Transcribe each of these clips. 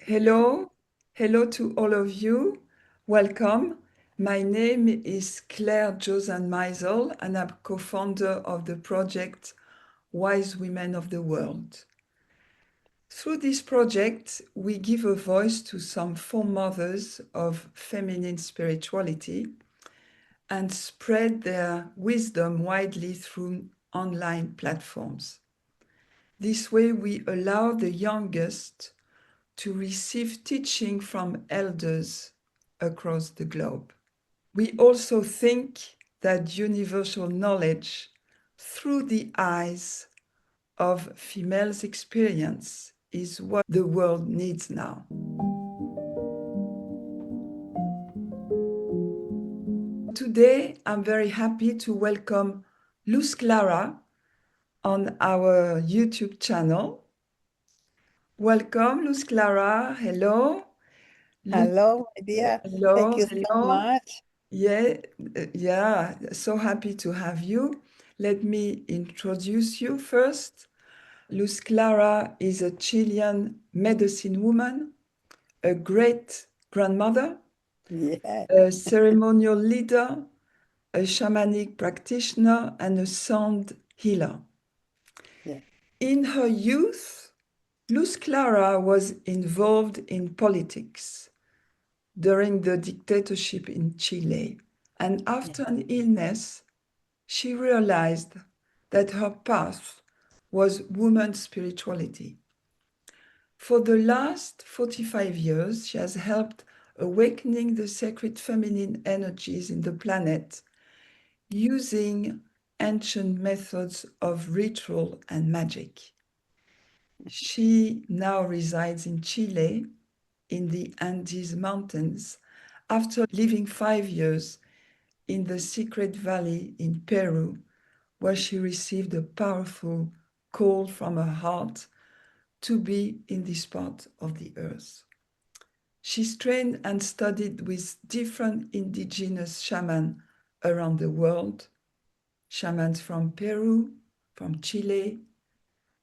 Hello, hello to all of you. Welcome. My name is Claire Jozan-Meisel, and I'm co-founder of the project Wise Women of the World. Through this project, we give a voice to some foremothers of feminine spirituality and spread their wisdom widely through online platforms. This way, we allow the youngest to receive teaching from elders across the globe. We also think that universal knowledge through the eyes of females' experience is what the world needs now. Today, I'm very happy to welcome Luzclara on our YouTube channel. Welcome, Luzclara. Hello. Hello, my dear. Thank Hello, you so hello. much. Yeah, so happy to have you. Let me introduce you first. Luzclara is a Chilean medicine woman, a great grandmother, Yeah, a ceremonial leader, a shamanic practitioner, and a sound healer. yeah, In her youth, Luzclara was involved in politics during the dictatorship in Chile. And yeah, after an illness, she realized that her path was woman's spirituality. For the last 45 years, she has helped awakening the sacred feminine energies in the planet using ancient methods of ritual and magic. She now resides in Chile, in the Andes Mountains, after living 5 years in the Secret Valley in Peru, where she received a powerful call from her heart to be in this part of the earth. She's trained and studied with different indigenous shamans around the world, shamans from Peru, from Chile,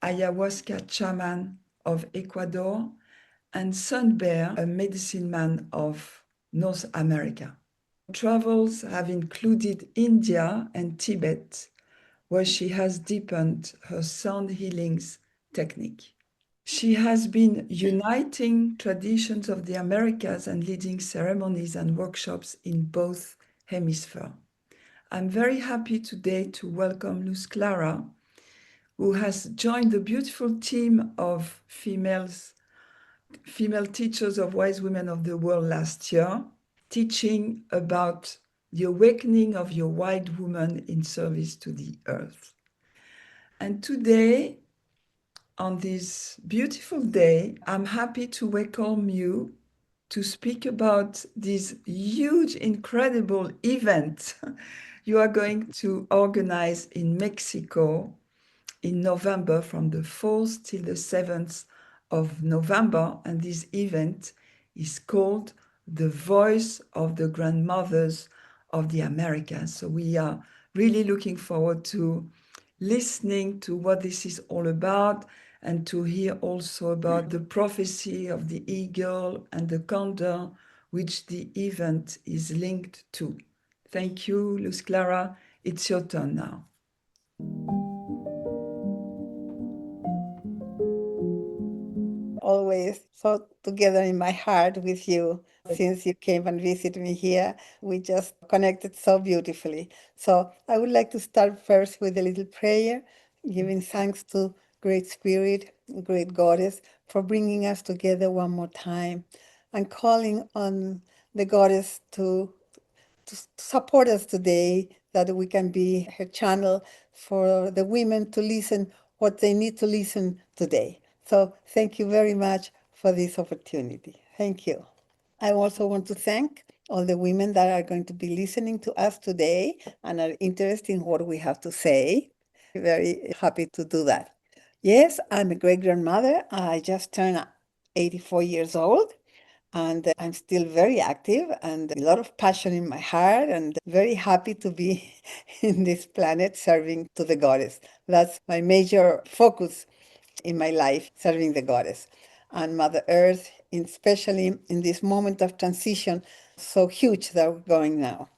ayahuasca shaman of Ecuador, and Sun Bear, a medicine man of North America. Travels have included India and Tibet, where she has deepened her sound healings technique. She has been uniting traditions of the Americas and leading ceremonies and workshops in both hemispheres. I'm very happy today to welcome Luzclara, who has joined the beautiful team of female teachers of Wise Women of the World last year, teaching about the awakening of your white woman in service to the earth. And today, on this beautiful day, I'm happy to welcome you to speak about this huge, incredible event you are going to organize in Mexico in November from the 4th till the 7th of November. And this event is called The Voice of the Grandmothers of the Americas. So we are really looking forward to listening to what this is all about and to hear also about the prophecy of the eagle and the condor, which the event is linked to. Thank you, Luzclara. It's your turn now. always so together in my heart with you since you came and visited me here. We just connected so beautifully. So I would like to start first with a little prayer, giving thanks to Great Spirit, Great Goddess, for bringing us together one more time and calling on the Goddess to support us today, that we can be her channel for the women to listen what they need to listen today. So thank you very much for this opportunity. Thank you. I also want to thank all the women that are going to be listening to us today and are interested in what we have to say. Very happy to do that. Yes, I'm a great grandmother. I just turned 84 years old and I'm still very active and a lot of passion in my heart and very happy to be in this planet serving to the goddess. That's my major focus in my life, serving the goddess and Mother Earth especially in this moment of transition so huge that we're going now.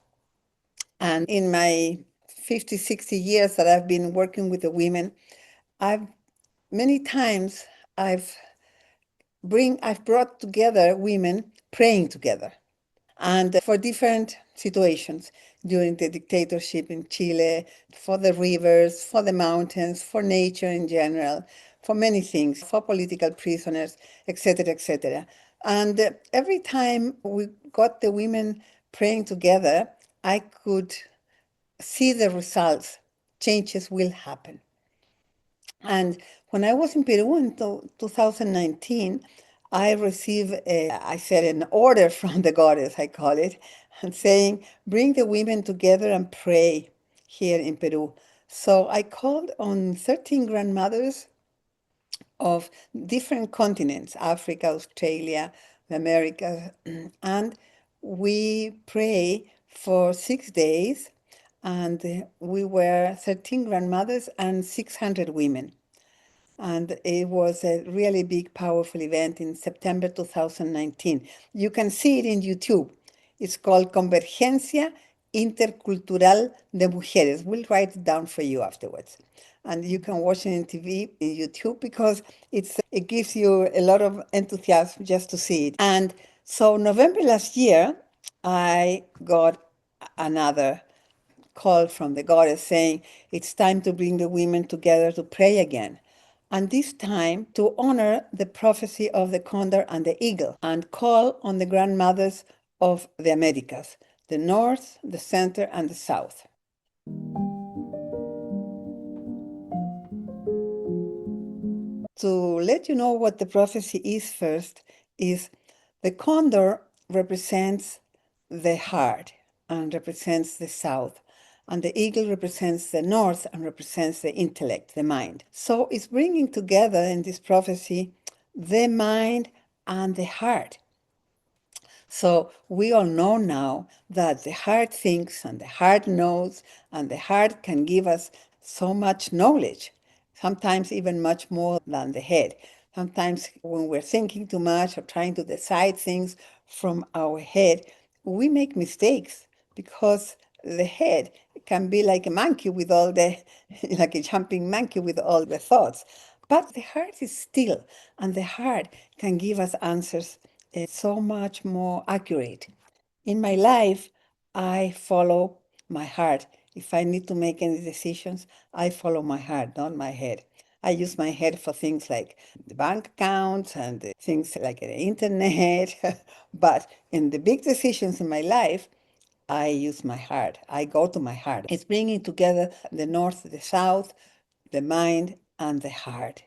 And in my 50, 60 years that I've been working with the women, I've many times I've brought together women praying together, and for different situations during the dictatorship in Chile, for the rivers, for the mountains, for nature in general, for many things, for political prisoners, etc., etc. And every time we got the women praying together, I could see the results. Changes will happen. And when I was in Peru in 2019, I received, I said, an order from the goddess, I call it, and saying, bring the women together and pray here in Peru. So I called on 13 grandmothers of different continents, Africa, Australia, the Americas, and we pray for 6 days, and we were 13 grandmothers and 600 women. And it was a really big, powerful event in September 2019. You can see it in YouTube. It's called Convergencia Intercultural de Mujeres. We'll write it down for you afterwards. And you can watch it in TV, in YouTube, because it gives you a lot of enthusiasm just to see it. And so November last year, I got another call from the goddess saying it's time to bring the women together to pray again. And this time to honor the prophecy of the condor and the eagle and call on the grandmothers of the Americas, the North, the Center, and the South. To let you know what the prophecy is first, is the condor represents the heart and represents the south, and the eagle represents the north and represents the intellect, the mind. So it's bringing together in this prophecy the mind and the heart. So we all know now that the heart thinks and the heart knows, and the heart can give us so much knowledge, sometimes even much more than the head. Sometimes when we're thinking too much or trying to decide things from our head, we make mistakes because the head can be like a monkey with all the, like a jumping monkey with all the thoughts. But the heart is still, and the heart can give us answers so much more accurate. In my life, I follow my heart. If I need to make any decisions, I follow my heart, not my head. I use my head for things like the bank accounts and things like the internet. But in the big decisions in my life, I use my heart. I go to my heart. It's bringing together the north, the south, the mind, and the heart.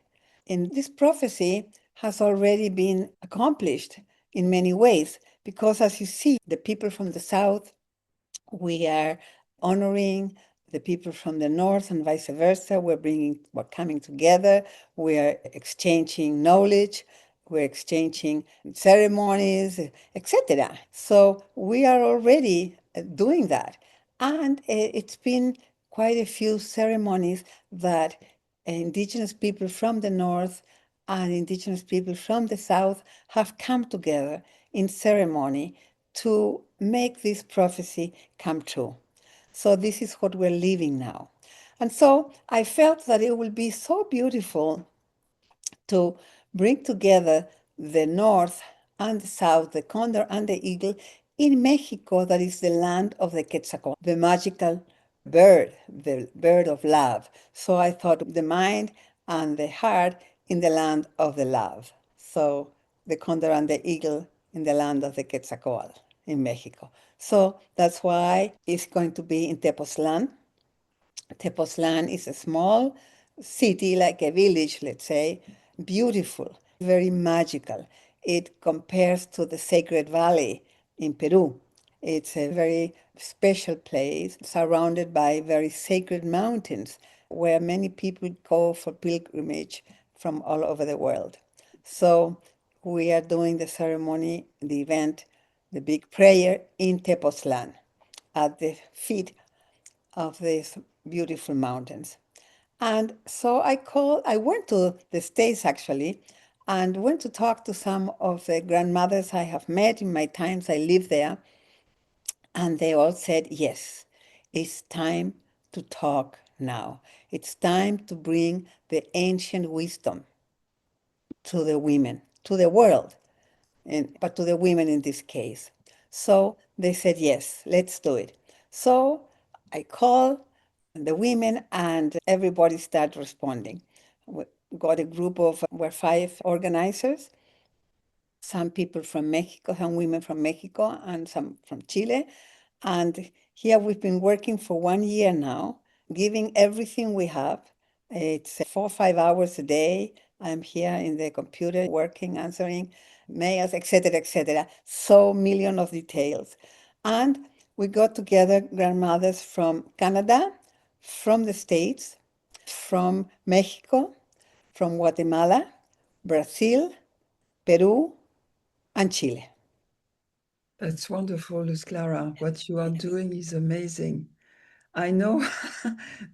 And this prophecy has already been accomplished in many ways because, as you see, the people from the south, we are honoring the people from the north and vice versa. We're coming together. We are exchanging knowledge. We're exchanging ceremonies, etc. So we are already doing that. And it's been quite a few ceremonies that indigenous people from the north and indigenous people from the south have come together in ceremony to make this prophecy come true. So this is what we're living now. And so I felt that it would be so beautiful to bring together the north and the south, the condor and the eagle, in Mexico, that is the land of the Quetzalcoatl, the magical bird, the bird of love. So I thought the mind and the heart in the land of the love. So the condor and the eagle in the land of the Quetzalcoatl in Mexico. So that's why it's going to be in Tepoztlan. Tepoztlan is a small city, like a village, let's say, beautiful, very magical. It compares to the Sacred Valley in Peru. It's a very special place surrounded by very sacred mountains where many people go for pilgrimage from all over the world. So we are doing the ceremony, the event, the big prayer in Tepoztlan at the feet of these beautiful mountains. And so I went to the States actually, and went to talk to some of the grandmothers I have met in my times I lived there, and they all said, yes, it's time to talk now. It's time to bring the ancient wisdom to the women, to the world, but to the women in this case. So they said, yes, let's do it. So I called the women and everybody started responding. We got a group of, we're 5 organizers, some people from Mexico, some women from Mexico, and some from Chile. And here we've been working for 1 year now, giving everything we have. It's 4 or 5 hours a day. I'm here in the computer working, answering mails, etc., etc. So million of details. And we got together grandmothers from Canada, from the States, from Mexico, from Guatemala, Brazil, Peru, and Chile. That's wonderful, Luzclara. What you are doing is amazing. I know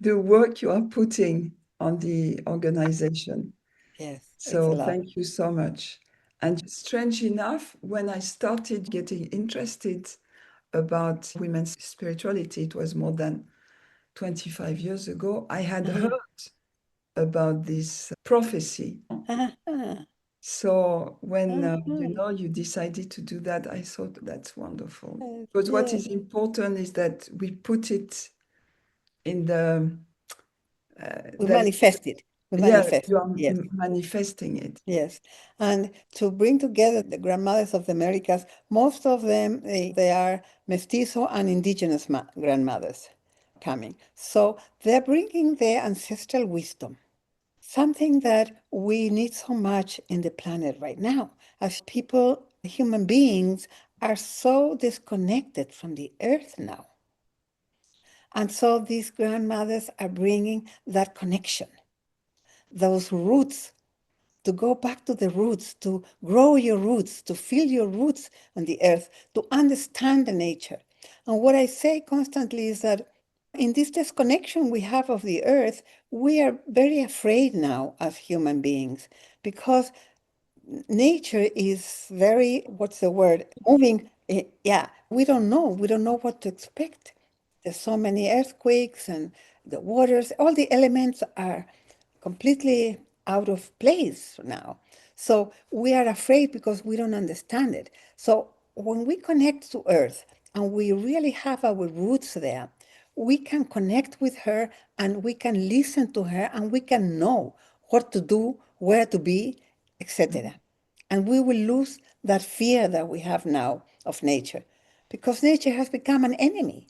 the work you are putting on the organization. Yes, it's a So lot. thank you so much. And strange enough, when I started getting interested about women's spirituality, it was more than 25 years ago, I had Uh-huh. heard about this prophecy. Uh-huh. So when Uh-huh. you decided to do that, I thought that's wonderful. Yes, But what yes. is important is that we put it in the We that manifest it. We yeah, manifest. you are Yes, manifesting it. yes. And to bring together the grandmothers of the Americas, most of them, they are mestizo and indigenous grandmothers coming. So they're bringing their ancestral wisdom, something that we need so much in the planet right now. As people, human beings, are so disconnected from the earth now. And so these grandmothers are bringing that connection, those roots, to go back to the roots, to grow your roots, to feel your roots on the earth, to understand the nature. And what I say constantly is that in this disconnection we have of the earth, we are very afraid now as human beings because nature is very, what's the word, moving. Yeah, we don't know what to expect. There's so many earthquakes and the waters, all the elements are completely out of place now. So we are afraid because we don't understand it. So when we connect to earth and we really have our roots there, we can connect with her and we can listen to her and we can know what to do, where to be, etc. And we will lose that fear that we have now of nature because nature has become an enemy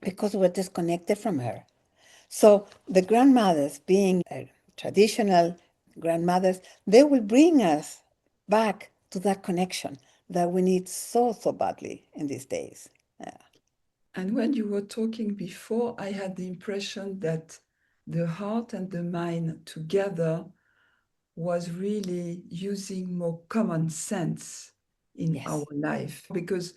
because we're disconnected from her. So the grandmothers, being traditional grandmothers, they will bring us back to that connection that we need so, so badly in these days. Yeah. And when you were talking before, I had the impression that the heart and the mind together was really using more common sense in our Yes. life because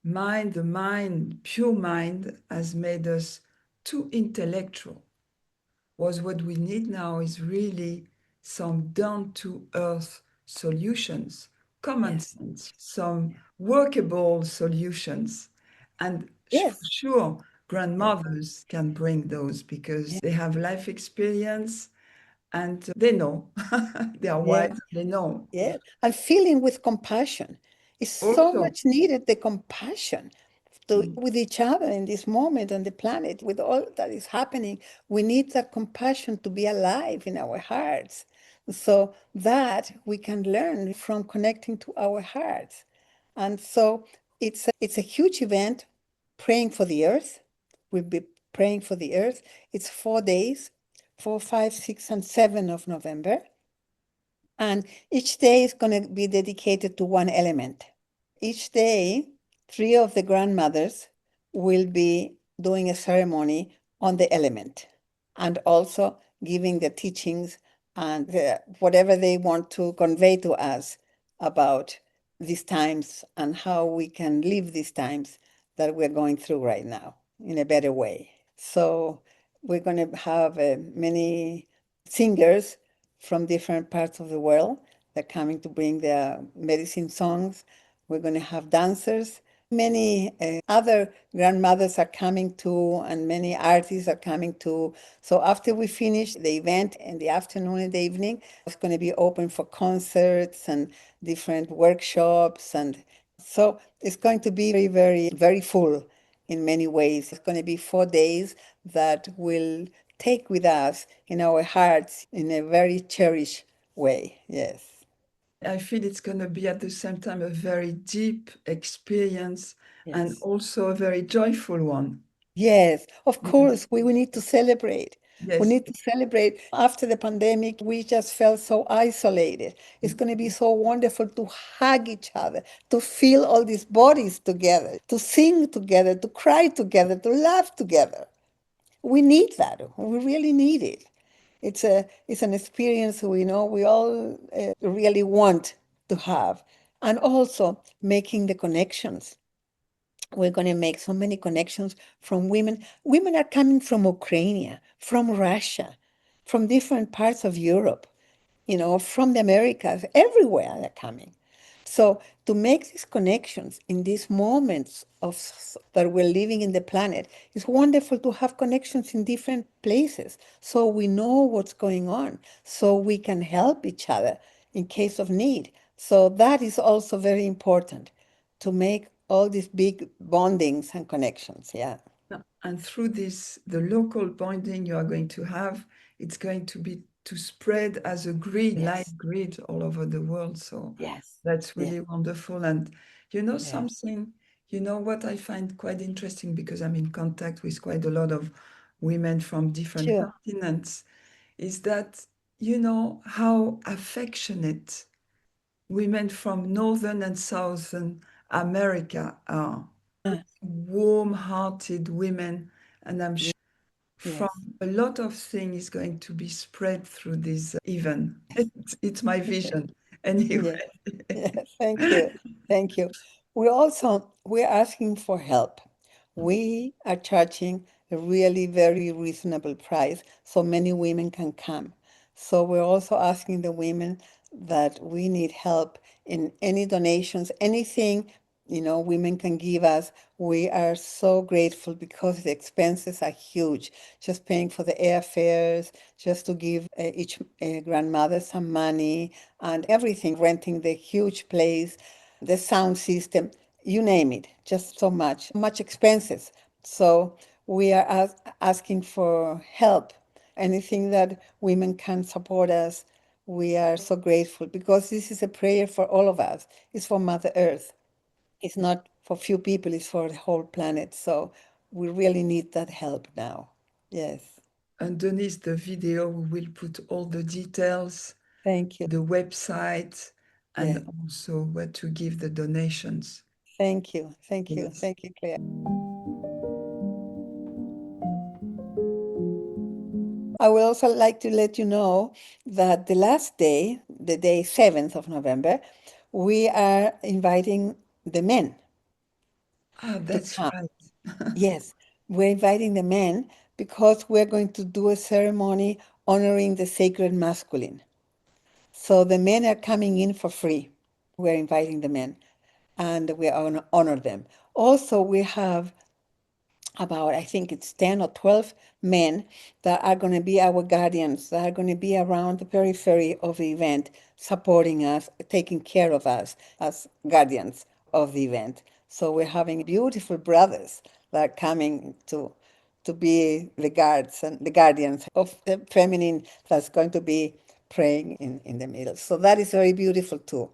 the mind, pure mind, has made us too intellectual. Was what we need now is really some down to earth solutions, common Yes. sense, some workable solutions. And for Yes. sure, Yes. grandmothers can bring those because Yes. they have life experience and they know. They are Yes. wise, they know. Yes. And feeling with compassion is so Also, much needed, the compassion to mm, with each other in this moment on the planet, with all that is happening. We need that compassion to be alive in our hearts. So that we can learn from connecting to our hearts. And so it's a huge event, praying for the earth. We'll be praying for the earth. It's 4 days, 4, 5, 6, and 7 of November. And each day is going to be dedicated to one element. Each day, 3 of the grandmothers will be doing a ceremony on the element and also giving the teachings and whatever they want to convey to us about these times and how we can live these times that we're going through right now in a better way. So we're going to have many singers from different parts of the world They're coming to bring their medicine songs. We're going to have dancers. Many other grandmothers are coming too, and many artists are coming too. So after we finish the event in the afternoon and the evening, it's going to be open for concerts and different workshops. And so it's going to be very, very, very full in many ways. It's going to be 4 days that will take with us in our hearts in a very cherished way. Yes. I feel it's going to be at the same time a very deep experience and Yes. also a very joyful one. Yes, of Yeah. course, we need to celebrate. We Yes. need to celebrate. After the pandemic, we just felt so isolated. It's going to be so wonderful to hug each other, to feel all these bodies together, to sing together, to cry together, to laugh together. We need that. We really need it. It's an experience we know we all really want to have. And also making the connections. We're going to make so many connections from women. Women are coming from Ukraine, from Russia, from different parts of Europe, from the Americas, everywhere they're coming. So to make these connections in these moments that we're living in the planet, it's wonderful to have connections in different places so we know what's going on, so we can help each other in case of need. So that is also very important to make all these big bondings and connections. Yeah. And through this, the local bonding you are going to have, it's going to be to spread as a grid, Yes. light grid all over the world. So Yes. that's Yeah. really wonderful. And you know Yeah. something, you know what I find quite interesting because I'm in contact with quite a lot of women from different Sure. continents, is that you know how affectionate women from Northern and Southern America are, warm-hearted women, and I'm Ye- sure from Yes. a lot of things is going to be spread through this event. It's my vision. Anyway, Yes. Yes. Thank you. Thank you. We're asking for help. We are charging a really very reasonable price so many women can come. So we're also asking the women that we need help in any donations, anything, women can give us. We are so grateful because the expenses are huge. Just paying for the airfares, just to give each grandmother some money and everything, renting the huge place, the sound system, you name it, just so much expenses. So we are asking for help. Anything that women can support us, we are so grateful because this is a prayer for all of us. It's for Mother Earth. It's not for few people, it's for the whole planet. So we really need that help now. Yes. underneath the video, we will put all the details, Thank you. the website, and Yeah. also where to give the donations. Thank you. Thank you. Yes. Thank you, Claire. I would also like to let you know that the last day, the day 7th of November, we are inviting the men Ah, to that's come. right. Yes, we're inviting the men because we're going to do a ceremony honoring the sacred masculine. So the men are coming in for free. We're inviting the men and we honor them. Also, we have about, I think it's 10 or 12 men that are going to be our guardians, that are going to be around the periphery of the event, supporting us, taking care of us as guardians of the event. So we're having beautiful brothers that are coming to be the guards and the guardians of the feminine that's going to be praying in the middle. So that is very beautiful too,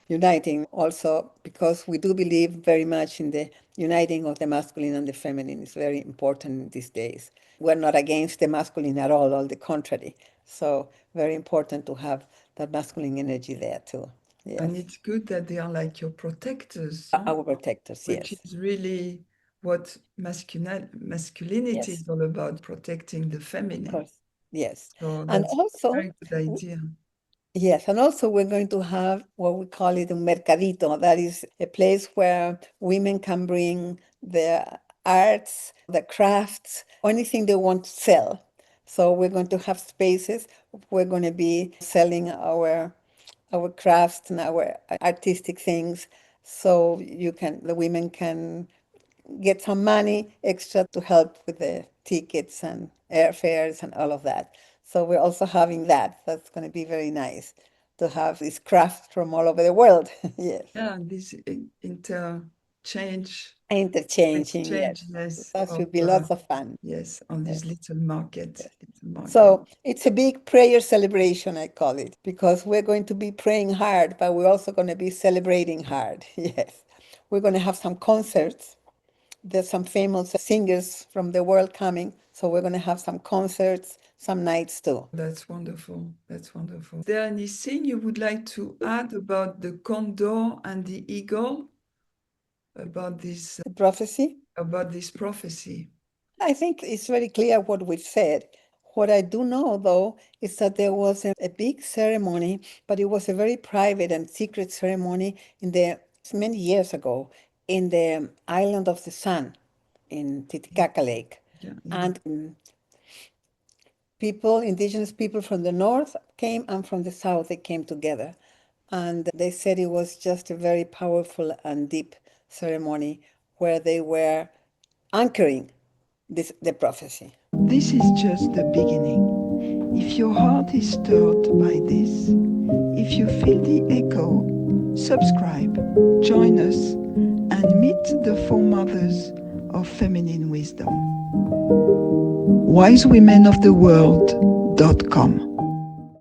uniting also because we do believe very much in the uniting of the masculine and the feminine is very important these days. We're not against the masculine at all the contrary. So very important to have that masculine energy there too. And Yes. it's good that they are like your protectors, Our protectors, which yes. is really what masculinity Yes, is all about, protecting the of feminine. course. Yes. So And that's a also, very good idea. yes, and also we're going to have what we call it a mercadito. That is a place where women can bring their arts, their crafts, or anything they want to sell. So we're going to have spaces. We're going to be selling our our crafts and our artistic things, so the women can get some money extra to help with the tickets and airfares and all of that. So we're also having that. That's going to be very nice to have these crafts from all over the world. Yes. Yeah, this interchange, Interchanging, yes. exchangeless That of should be lots of fun. yes, on Yes. this little market, Yes. little market. So it's a big prayer celebration, I call it, because we're going to be praying hard, but we're also going to be celebrating hard. Yes. We're going to have some concerts. There's some famous singers from the world coming, so we're going to have some concerts, some nights too. That's wonderful. That's wonderful. Is there anything you would like to add about the condor and the eagle, about this The prophecy? prophecy? I think it's very clear what we've said. What I do know, though, is that there was a big ceremony, but it was a very private and secret ceremony many years ago in the island of the sun in Titicaca Lake. Yeah, And indigenous people from the north came and from the south, they came together. And they said it was just a very powerful and deep ceremony where they were anchoring the prophecy. this is just the beginning. If your heart is stirred by this, if you feel the echo, subscribe, join us, and meet the foremothers of feminine wisdom. wisewomenoftheworld.com